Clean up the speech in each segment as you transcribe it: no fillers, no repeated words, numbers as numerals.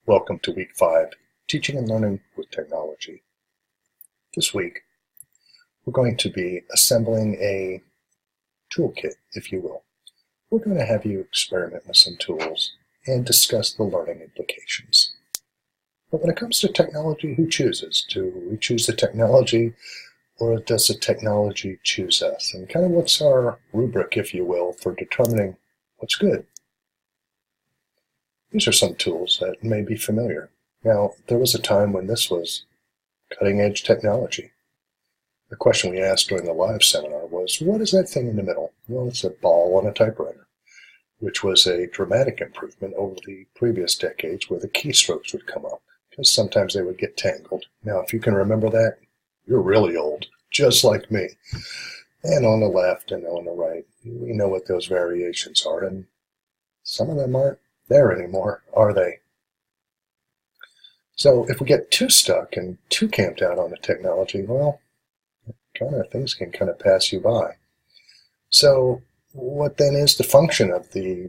Welcome to week 5, Teaching and Learning with Technology. This week, we're going to be assembling a toolkit, if you will. We're going to have you experiment with some tools and discuss the learning implications. But when it comes to technology, who chooses? Do we choose the technology, or does the technology choose us? And kind of what's our rubric, if you will, for determining what's good? These are some tools that may be familiar. Now, there was a time when this was cutting-edge technology. The question we asked during the live seminar was, what is that thing in the middle? Well, it's a ball on a typewriter, which was a dramatic improvement over the previous decades where the keystrokes would come up, because sometimes they would get tangled. Now, if you can remember that, you're really old, just like me. And on the left and on the right, we know what those variations are, and some of them aren't there anymore, are they? So if we get too stuck and too camped out on the technology, well, things can kind of pass you by. So what then is the function of the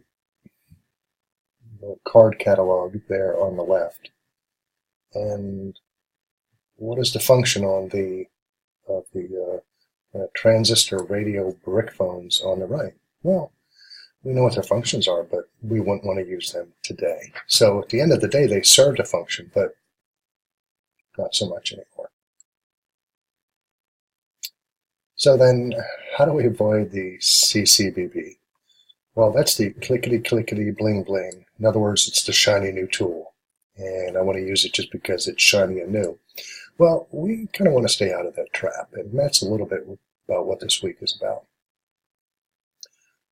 card catalog there on the left? And what is the function of the transistor radio brick phones on the right? Well, we know what their functions are, but we wouldn't want to use them today. So at the end of the day, they served a function, but not so much anymore. So then, how do we avoid the CCBB? Well, that's the clickety bling bling. In other words, it's the shiny new tool, and I want to use it just because it's shiny and new. Well, we kind of want to stay out of that trap, and that's a little bit about what this week is about.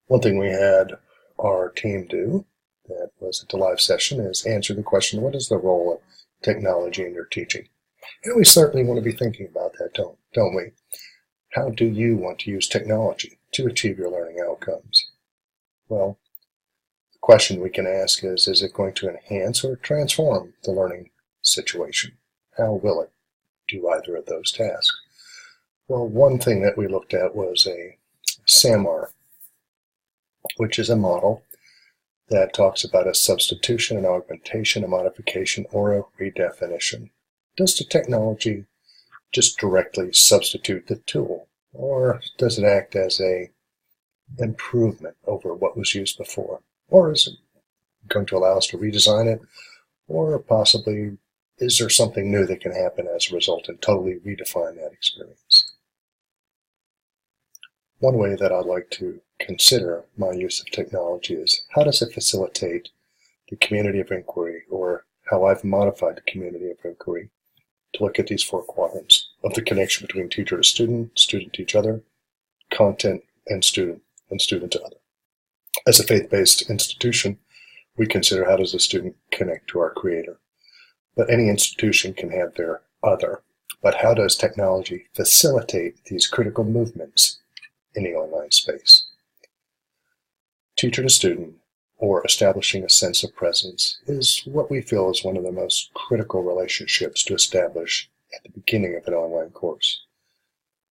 One thing we had our team do that was at the live session is answer the question, what is the role of technology in your teaching? And we certainly want to be thinking about that, don't we? How do you want to use technology to achieve your learning outcomes? Well, the question we can ask is it going to enhance or transform the learning situation? How will it do either of those tasks? Well, one thing that we looked at was a SAMR, which is a model that talks about a substitution, an augmentation, a modification, or a redefinition. Does the technology just directly substitute the tool, or does it act as an improvement over what was used before? Or is it going to allow us to redesign it, or possibly is there something new that can happen as a result and totally redefine that experience? One way that I'd like to consider my use of technology is how does it facilitate the community of inquiry, or how I've modified the community of inquiry to look at these 4 quadrants of the connection between teacher to student, student to each other, content, and student to other. As a faith-based institution, we consider how does the student connect to our creator. But any institution can have their other. But how does technology facilitate these critical movements in the online space? Teacher to student, or establishing a sense of presence, is what we feel is one of the most critical relationships to establish at the beginning of an online course.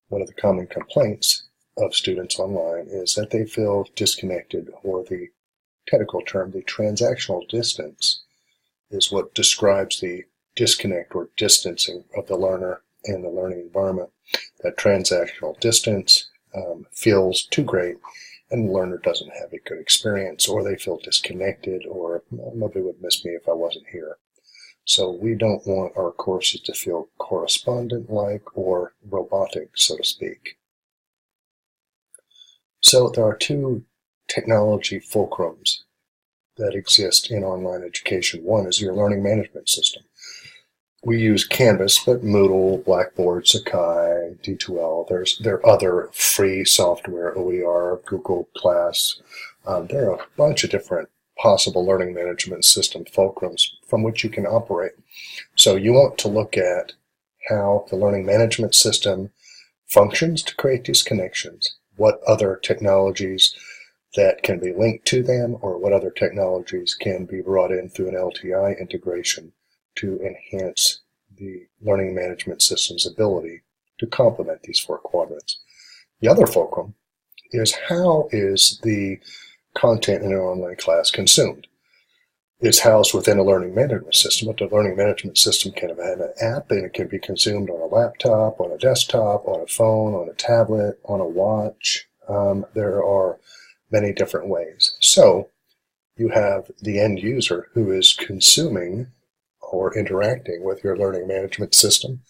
One of the common complaints of students online is that they feel disconnected, or the technical term, the transactional distance, is what describes the disconnect or distancing of the learner and the learning environment. That transactional distance feels too great, and the learner doesn't have a good experience, or they feel disconnected, or nobody would miss me if I wasn't here. So we don't want our courses to feel correspondent-like or robotic, so to speak. So there are 2 technology fulcrums that exist in online education. One is your learning management system. We use Canvas, but Moodle, Blackboard, Sakai, D2L, there are other free software, OER, Google Class. There are a bunch of different possible learning management system fulcrums from which you can operate. So you want to look at how the learning management system functions to create these connections, what other technologies that can be linked to them, or what other technologies can be brought in through an LTI integration to enhance the learning management system's ability to complement these 4 quadrants. The other fulcrum is how is the content in an online class consumed. is housed within a learning management system, but the learning management system can have an app, and it can be consumed on a laptop, on a desktop, on a phone, on a tablet, on a watch. There are many different ways. So you have the end user who is consuming or interacting with your learning management system,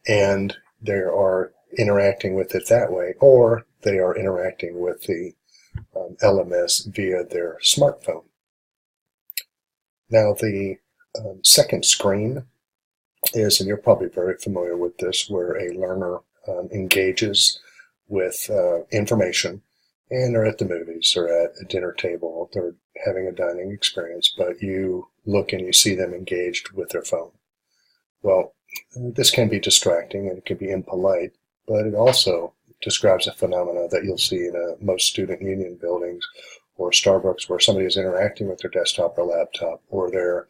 and they are interacting with it that way, or they are interacting with the LMS via their smartphone. Now, the second screen is, and you're probably very familiar with this, where a learner engages with information, and they're at the movies, they're at a dinner table, they're having a dining experience, but you look and you see them engaged with their phone. Well, this can be distracting and it can be impolite, but it also describes a phenomena that you'll see in most student union buildings or Starbucks, where somebody is interacting with their desktop or laptop or their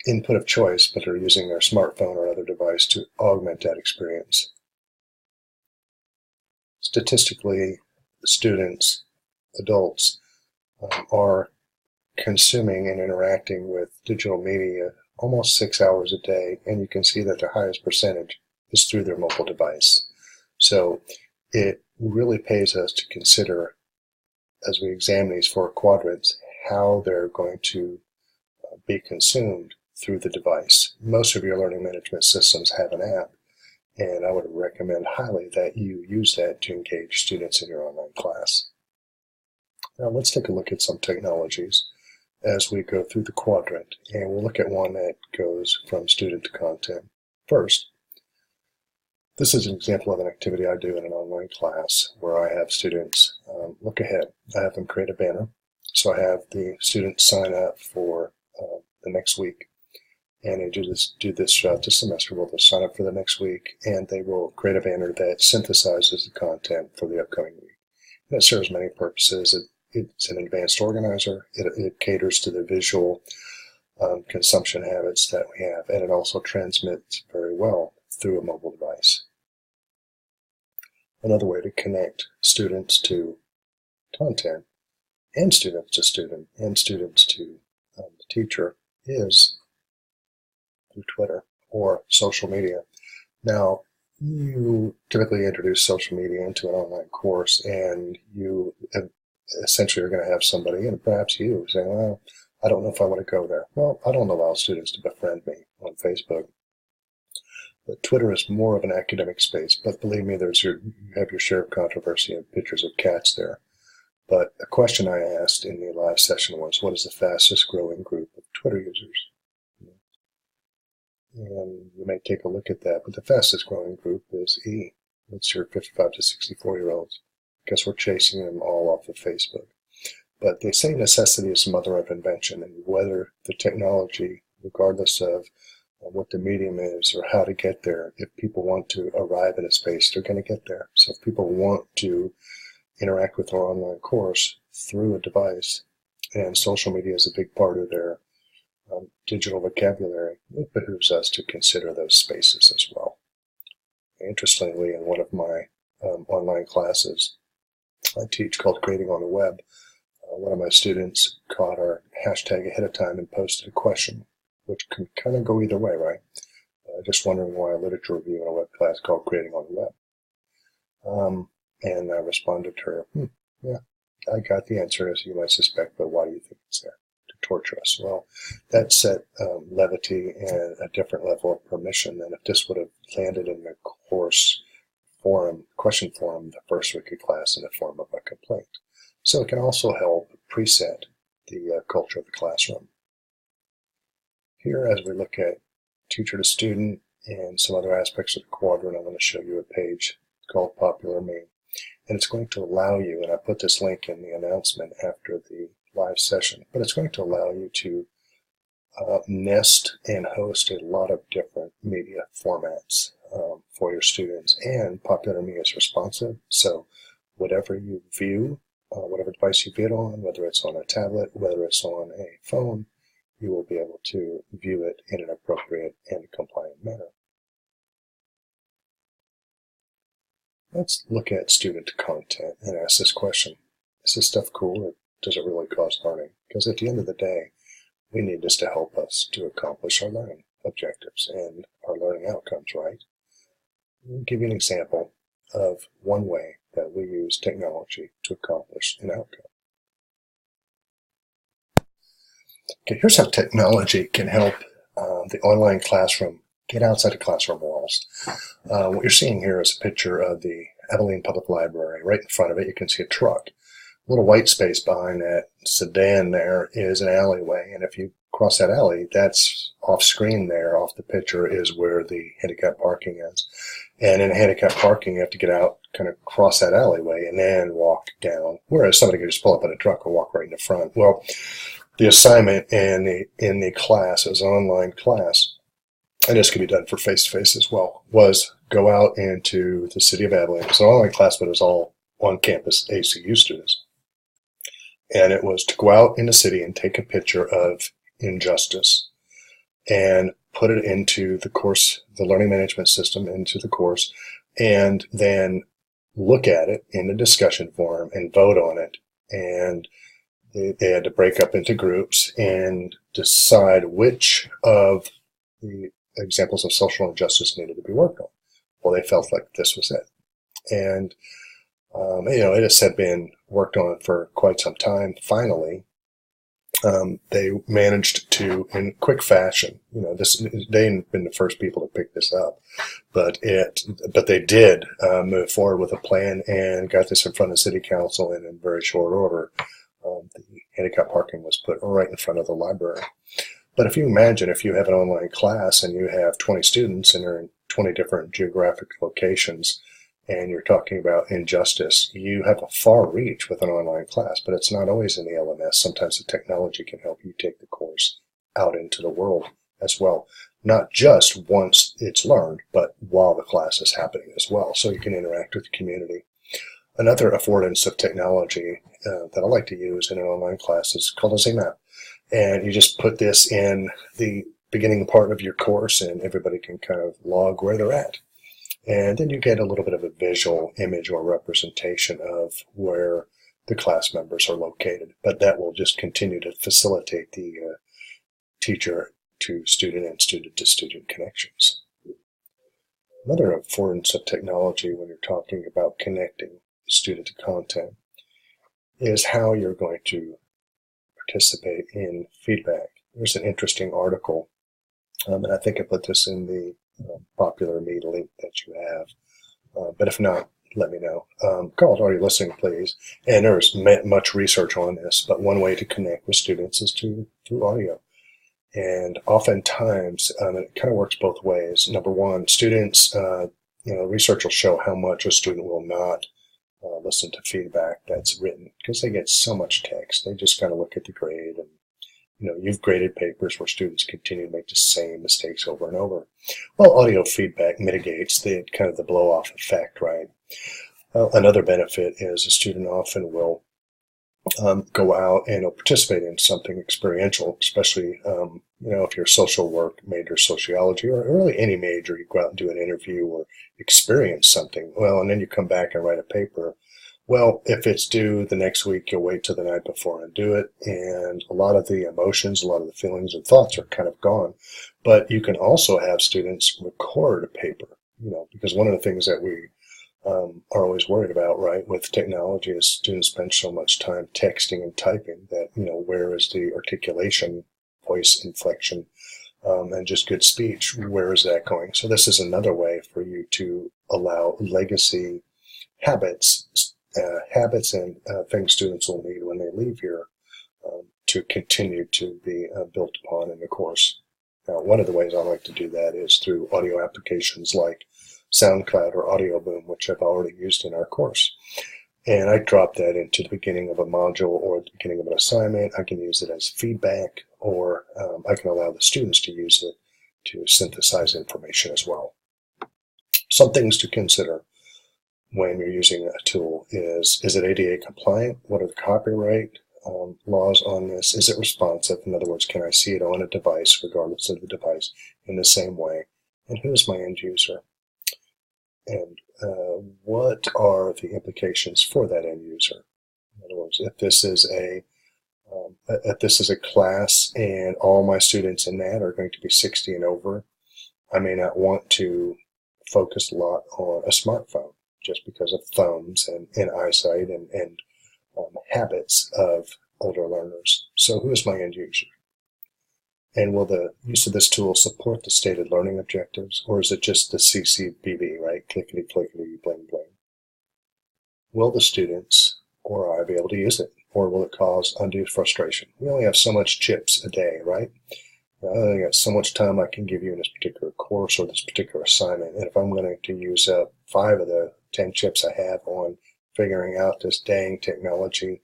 input of choice, but they're using their smartphone or other device to augment that experience. Statistically, students, adults, are consuming and interacting with digital media almost 6 hours a day, and you can see that the highest percentage is through their mobile device. So it really pays us to consider, as we examine these 4 quadrants, how they're going to be consumed through the device. Most of your learning management systems have an app, and I would recommend highly that you use that to engage students in your online class. Now let's take a look at some technologies as we go through the quadrant, and we'll look at one that goes from student to content. First, this is an example of an activity I do in an online class where I have students look ahead. I have them create a banner. So I have the students sign up for the next week, and they do this throughout the semester. Well, they'll sign up for the next week, and they will create a banner that synthesizes the content for the upcoming week. And it serves many purposes. It's an advanced organizer. It caters to the visual consumption habits that we have, and it also transmits very well through a mobile device. Another way to connect students to content, and students to student, and students to the teacher is through Twitter or social media. Now, you typically introduce social media into an online course, and you essentially are going to have somebody, and perhaps you, saying, well, I don't know if I want to go there. Well, I don't allow students to befriend me on Facebook. But Twitter is more of an academic space, but believe me, you have your share of controversy and pictures of cats there. But a question I asked in the live session was, what is the fastest growing group of Twitter users? And you may take a look at that, but the fastest growing group is E. It's your 55 to 64-year-olds, because we're chasing them all off of Facebook. But they say necessity is the mother of invention, and whether the technology, regardless of what the medium is or how to get there, if people want to arrive at a space, they're going to get there. So if people want to interact with our online course through a device, and social media is a big part of their digital vocabulary, it behooves us to consider those spaces as well. Interestingly, in one of my online classes I teach called Grading on the Web, one of my students caught our hashtag ahead of time and posted a question, which can kind of go either way, right? Just wondering why a literature review in a web class called Grading on the Web. And I responded to her, yeah, I got the answer, as you might suspect, but why do you think it's there? To torture us. Well, that set levity and a different level of permission than if this would have landed in the course forum, question forum, the first week of class in the form of a complaint. So it can also help preset the culture of the classroom. Here, as we look at teacher to student and some other aspects of the quadrant, I'm going to show you a page called Popular Me. And it's going to allow you, and I put this link in the announcement after the live session, but it's going to allow you to nest and host a lot of different media formats for your students. And Popular Me is responsive, so whatever you view, whatever device you view it on, whether it's on a tablet, whether it's on a phone, you will be able to view it in an appropriate and compliant manner. Let's look at student content and ask this question. Is this stuff cool, or does it really cause learning? Because at the end of the day, We need this to help us to accomplish our learning objectives and our learning outcomes, right? I'll give you an example of one way that we use technology to accomplish an outcome. Okay, here's how technology can help the online classroom get outside the classroom walls. What you're seeing here is a picture of the Abilene Public Library. Right in front of it, you can see a truck. A little white space behind that sedan there is an alleyway, and if you cross that alley, that's off screen there, off the picture, is where the handicap parking is. And in handicap parking, you have to get out, kind of cross that alleyway, and then walk down, whereas somebody could just pull up in a truck or walk right in the front. Well, the assignment in the class, as an online class, and this could be done for face-to-face as well, was go out into the city of Abilene. It was an online class, but it was all on-campus ACU students. And it was to go out in the city and take a picture of injustice and put it into the course, the learning management system, into the course, and then look at it in the discussion forum and vote on it. And they had to break up into groups and decide which of the examples of social injustice needed to be worked on. Well, they felt like this was it. And, it has been worked on for quite some time. Finally, they managed to, in quick fashion, they hadn't been the first people to pick this up, but they did move forward with a plan and got this in front of City Council, and in very short order, the handicap parking was put right in front of the library. But if you imagine, if you have an online class and you have 20 students and they're in 20 different geographic locations, and you're talking about injustice, you have a far reach with an online class, but it's not always in the LMS. Sometimes the technology can help you take the course out into the world as well. Not just once it's learned, but while the class is happening as well, so you can interact with the community. Another affordance of technology that I like to use in an online class is called a ZMAP. And you just put this in the beginning part of your course, and everybody can kind of log where they're at. And then you get a little bit of a visual image or representation of where the class members are located. But that will just continue to facilitate the teacher to student and student to student connections. Another affordance of technology when you're talking about connecting student to content is how you're going to participate in feedback. There's an interesting article, and I think I put this in the popular media link that you have, but if not, let me know. Called Are You Listening, Please? And there's much research on this, but one way to connect with students is through audio. And oftentimes, it kind of works both ways. Number one, students, research will show how much a student will not listen to feedback that's written, because they get so much text. They just kind of look at the grade, and you've graded papers where students continue to make the same mistakes over and over. Well, audio feedback mitigates the kind of the blow-off effect, right? Another benefit is a student often will go out and participate in something experiential, especially, if you're a social work major, sociology, or really any major, you go out and do an interview or experience something. Well, and then you come back and write a paper. Well, if it's due the next week, you'll wait till the night before and do it. And a lot of the emotions, a lot of the feelings and thoughts are kind of gone. But you can also have students record a paper, because one of the things that we are always worried about, right, with technology is students spend so much time texting and typing that, where is the articulation, voice inflection, and just good speech? Where is that going? So this is another way for you to allow legacy habits and things students will need when they leave here to continue to be built upon in the course. Now, one of the ways I like to do that is through audio applications like SoundCloud or AudioBoom, which I've already used in our course. And I drop that into the beginning of a module or the beginning of an assignment. I can use it as feedback, or I can allow the students to use it to synthesize information as well. Some things to consider when you're using a tool is it ADA compliant? What are the copyright laws on this? Is it responsive? In other words, can I see it on a device regardless of the device in the same way? And who is my end user? And what are the implications for that end user? In other words, if this is a This is a class and all my students in that are going to be 60 and over, I may not want to focus a lot on a smartphone just because of thumbs and eyesight and habits of older learners. So who is my end user? And will the use of this tool support the stated learning objectives, or is it just the CCBB, right? Clickety, clickety, bling, bling. Will the students or I be able to use it, or will it cause undue frustration? We only have so much chips a day, right? I only got so much time I can give you in this particular course or this particular assignment. And if I'm going to use up 5 of the 10 chips I have on figuring out this dang technology,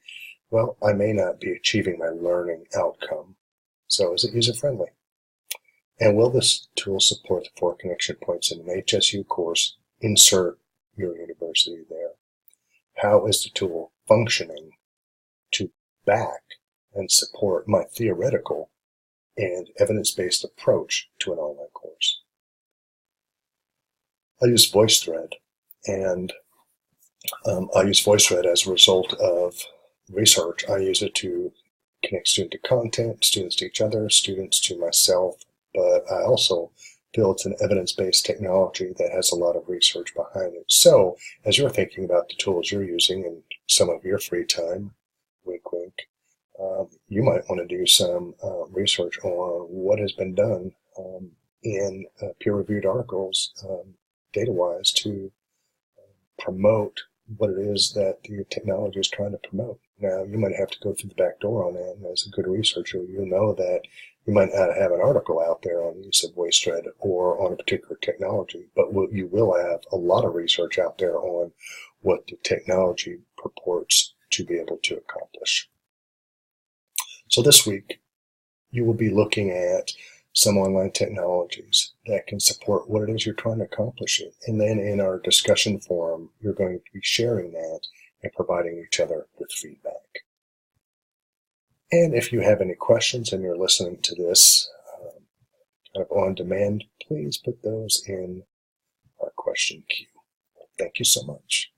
well, I may not be achieving my learning outcome. So is it user-friendly? And will this tool support the 4 connection points in an HSU course? Insert your university there. How is the tool functioning to back and support my theoretical and evidence-based approach to an online course? I use VoiceThread, and I use VoiceThread as a result of research. I use it to connect student to content, students to each other, students to myself, but I also feel it's an evidence-based technology that has a lot of research behind it. So as you're thinking about the tools you're using in some of your free time, wink, wink, you might want to do some research on what has been done in peer-reviewed articles, data-wise, to promote what it is that the technology is trying to promote. Now, you might have to go through the back door on that, and as a good researcher, you'll know that you might not have an article out there on the use of VoiceThread or on a particular technology, but you will have a lot of research out there on what the technology purports to be able to accomplish. So this week, you will be looking at some online technologies that can support what it is you're trying to accomplish. And then in our discussion forum, you're going to be sharing that and providing each other with feedback. And if you have any questions and you're listening to this kind of on demand, please put those in our question queue. Thank you so much.